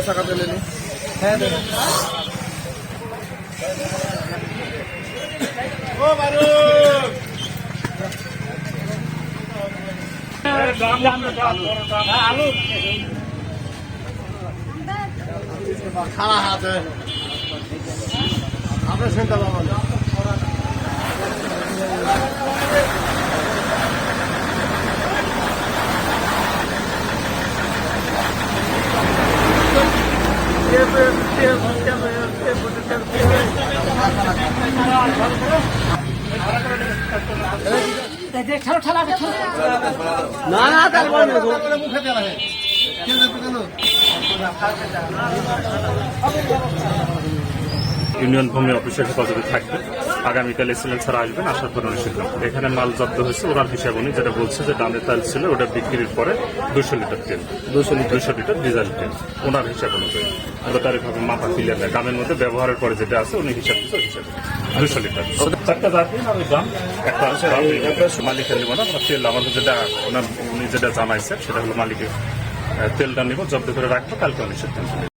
চাকা পেলে নি হ্যাঁ ও বারুদ আলু খারাপ হাতে আপনার চিন্তা পাবেন না না তার মুখে দেওয়া হয় ইউনিয়ন ভূমি অফিসের হেফাজতে থাকবে। আগামীকাল এসিলেন ছাড়া আসবেন, আসার পর উনি শিখলাম এখানে মাল জব্দ হয়েছে। ওনার হিসাব উনি যেটা বলছে যে দামে তেল ছিল ওটা বিক্রির পরে 200 লিটার তেল, 200 লিটার ডিজেল তেল ওনার হিসাব অনুযায়ী। ওটা তারিখভাবে মাপা ক্লিয়ার নেয়। দামের মধ্যে ব্যবহারের পরে যেটা আছে উনি হিসাব দিচ্ছে, হিসাবে 200 লিটার চারটা জাতি আর ওই দাম একটা মালিকের নেব না। তেল আমাদের যেটা উনি যেটা জানাইছে সেটা হলো মালিকের তেলটা নিব, জব্দ করে রাখবো, কালকে উনি সিদ্ধান্ত